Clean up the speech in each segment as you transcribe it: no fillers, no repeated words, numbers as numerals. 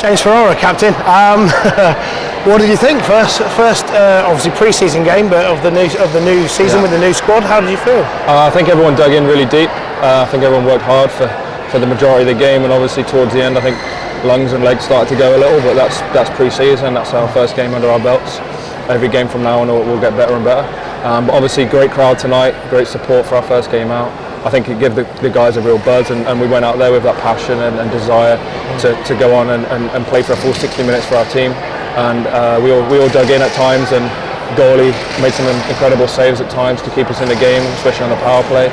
James Ferrara, captain. What did you think? First, obviously pre-season game, but of the new season with the new squad. How did you feel? I think everyone dug in really deep. I think everyone worked hard for the majority of the game, and obviously towards the end, I think lungs and legs started to go a little. But that's pre-season. That's our first game under our belts. Every game from now on, we'll get better and better. But obviously, great crowd tonight. Great support for our first game out. I think it gave the guys a real buzz, and we went out there with that passion and desire to go on and play for a full 60 minutes for our team. And we all dug in at times, and goalie made some incredible saves at times to keep us in the game, especially on the power play,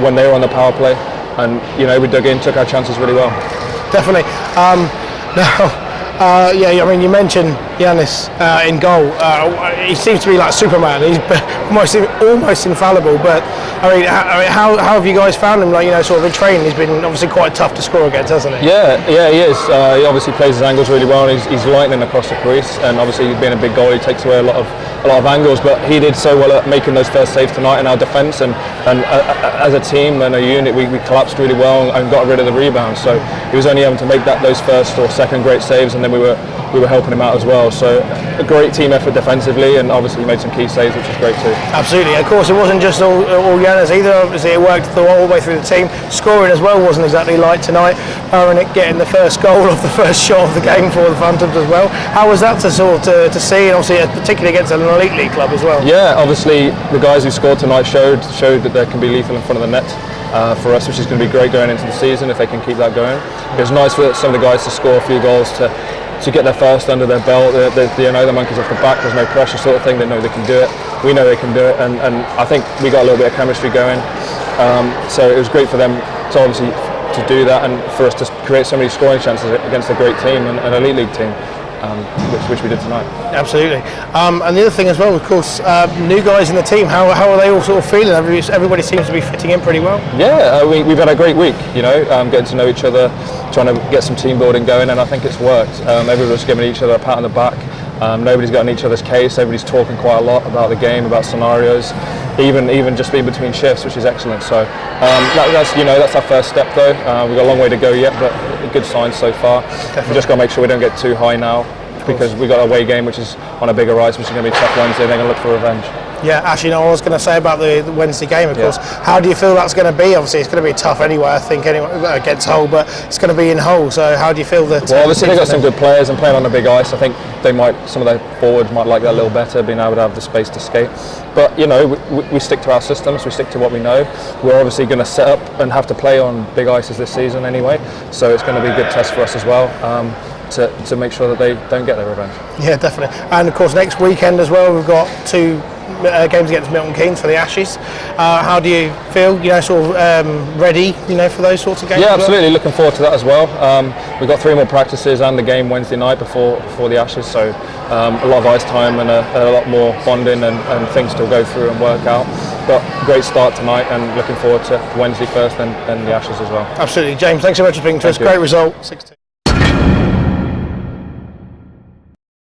when they were on the power play. And we dug in, took our chances really well. Definitely. I mean, you mentioned Yannis in goal. He seems to be like Superman. He's almost infallible. But I mean, how have you guys found him? Like, sort of in training, he's been obviously quite tough to score against, hasn't he? Yeah, he is. He obviously plays his angles really well, and he's lightning across the crease. And obviously, being a big goal, he takes away a lot of angles. But he did so well at making those first saves tonight in our defence. And as a team and a unit, we collapsed really well and got rid of the rebound. So he was only able to make those first or second great saves, and then we were helping him out as well. So a great team effort defensively, and obviously he made some key saves, which is great too. Absolutely. Of course, it wasn't just all Yannis either. Obviously, it worked all the way through the team. Scoring as well wasn't exactly light tonight. And getting the first goal of the first shot of the game for the PhanTV as well. How was that to see, and obviously particularly against an elite league club as well? Yeah, obviously the guys who scored tonight showed that they can be lethal in front of the net. For us, which is going to be great going into the season if they can keep that going. It was nice for some of the guys to score a few goals to get their first under their belt. The monkeys off the back, there's no pressure sort of thing. They know they can do it. We know they can do it, and I think we got a little bit of chemistry going. So it was great for them to obviously to do that, and for us to create so many scoring chances against a great team and an elite league team. Which we did tonight. Absolutely. And the other thing as well, of course, new guys in the team, how are they all sort of feeling? Everybody seems to be fitting in pretty well. Yeah, we've had a great week, getting to know each other, trying to get some team building going, and I think it's worked. Everybody's giving each other a pat on the back. Nobody's got in each other's case. Everybody's talking quite a lot about the game, about scenarios, even just being between shifts, which is excellent. So that's our first step though. We've got a long way to go yet, but a good sign so far. Definitely. We've just got to make sure we don't get too high now, because we've got a away game which is on a bigger ice, which is going to be a tough Wednesday. They're going to look for revenge. Yeah, actually, I was going to say about the Wednesday game, of course. How do you feel that's going to be? Obviously, it's going to be tough anyway, I think, against Hull, but it's going to be in Hull. So how do you feel that? Well, obviously they've got some good players, and playing on the big ice, I think some of their forwards might like that a little better, being able to have the space to skate. But we stick to our systems, we stick to what we know. We're obviously going to set up and have to play on big ices this season anyway, so it's going to be a good test for us as well. To make sure that they don't get their revenge. Yeah, definitely. And of course, next weekend as well, we've got two games against Milton Keynes for the Ashes. How do you feel? Ready? For those sorts of games. Yeah, absolutely. Looking forward to that as well. We've got 3 more practices and the game Wednesday night before the Ashes. So a lot of ice time and a lot more bonding and things to go through and work out. But great start tonight, and looking forward to Wednesday first and the Ashes as well. Absolutely, James. Thanks so much for speaking to us. Great result. 6-2.